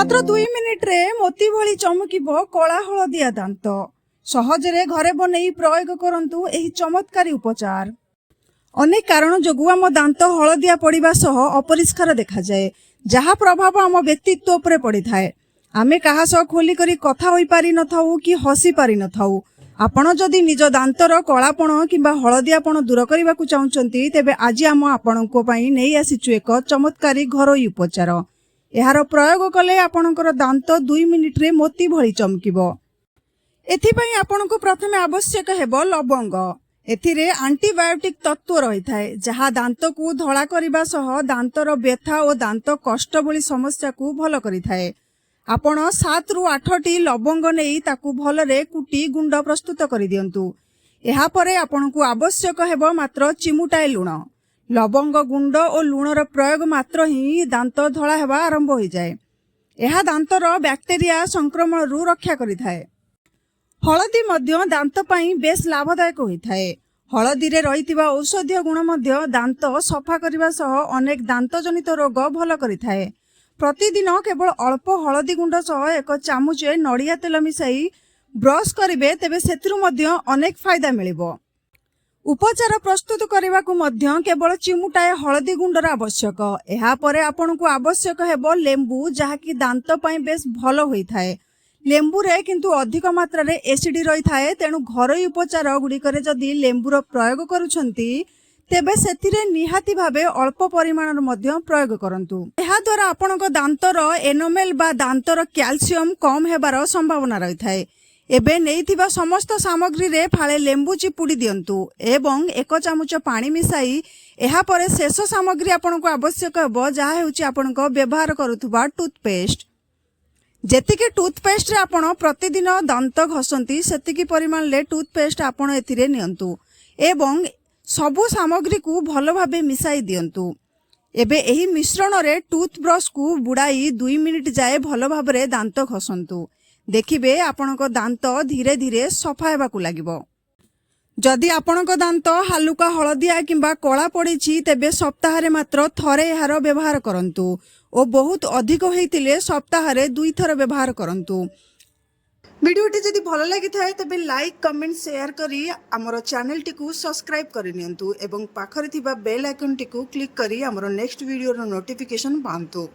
मात्र 2 मिनिट रे मोती भली चमकिबो कला हलदिया दांत सहजरे घरे बनेई प्रयोग करंतु एही चमत्कारी उपचार। अनेक कारण जोगु आम दांत हलदिया पड़िबा सह अपरिष्कार देखा जाए, जहा प्रभाव आम व्यक्तित्व उपरे पड़ी थाए। आमे कहा सह खोली करी कथा होई पारि न थाउ कि हसी पारि न थाउ। आपण जदि निज दांतर कलापण किंबा हलदियापण दूर करने को चाहते तेबे आज आम आपणको पई नहीं आसीचु एक चमत्कारी घरोई उपचार। यार प्रयोग कले आपणकर दांत 2 मिनिट रे मोती भली चमकिबो। एथिपई आपणको प्रथमे आवश्यक हेबो लवंग। एथिरे एंटीबायोटिक तत्व रही थाए, जहा दांत को धला करिबा सह दांतर व्यथा और दांत कष्ट भली समस्या को भल करि थाए। आपण 7 रु 8 टी लवंग नेई ताकू भलरे कुटी गुंड प्रस्तुत करि दियंतु। एहा परे आपणको आवश्यक हेबो मात्र चिमुटाए लुण। लवंग गुंड और लुणर प्रयोग मात्र ही दांत धला हेबा आरंभ हो जाए। एहा दांतर बैक्टेरिया संक्रमण रु रक्षा करि थाए। हलदी मध्य दांत पई बेस लाभदायक होइथाए। हलदी रे रहितिबा औषधीय गुण मध्य दांत सफा करिबा सह अनेक दांत जनित रोग भल करिथाए। प्रतिदिन केवल अल्प हलदी गुंड सह 1 चामुचे नड़िया तेल मिसाई ब्रश करिवे तेबे सेथिरु मध्य अनेक फायदा मिलिबो। उपचार प्रस्तुत करने को मध्य केवल चिमुटाए हलदी गुंडर आवश्यक। एहा परे आपनकु आवश्यक हेबो लेंबू, जहाँकि दांत पई बेस भल होई थाए। लेंबू रे किंतु अधिक मात्रा रे एसिड रही थाए, तेणु घरोई उपचार गुड़िकरे जदि लेंबूर प्रयोग करुछंती तेबे सेथिरे निहाती भावे अल्प परिमाणर मध्य प्रयोग करंतु। एहा द्वारा आपनक दांतर एनोमेल बा दांतर कैल्शियम कम हेबार संभावना रही थाए। एबे नैथिबा समस्त सामग्री रे फाळे लेंबू चिपुडी दियंतु एवं 1 चामच पानी मिसाई एहा परे शेष सामग्री आपनको आवश्यक हेबो, जहा हेउची आपनको व्यवहार करुथुबा टूथपेस्ट। जेतिके टूथपेस्ट रे आपण प्रतिदिन दांत घसंती सेतिकी परिमाण ले टूथपेस्ट आपण एथिरे नियंतु एवं सबु सामग्री को भल भाबे मिसाई दियंतु। एबे एही मिश्रण रे टूथब्रश को बुड़ाई 2 मिनिट जाए भल भाबरे दांत घसंतु। देखिबे आपणक दांत धीरे धीरे सफा हेबाकु लागिबो। जदि आपणक दांत हालुका हलदिया किंबा कला पड़िछि तेबे सप्ताह रे मात्र थरे एहार व्यवहार करंतु और बहुत अधिक होइतिले सप्ताह रे 2 थर व्यवहार करंतु। वीडियोटी जदि भल लागि थाए तेबे लाइक कमेंट शेयर करी हमर चैनल टिकु सब्सक्राइब करि नियंतु एवं पाखरे थिबा बेल आइकन टिकु क्लिक करी हमर नेक्स्ट वीडियो रो नोटिफिकेशन पांतु।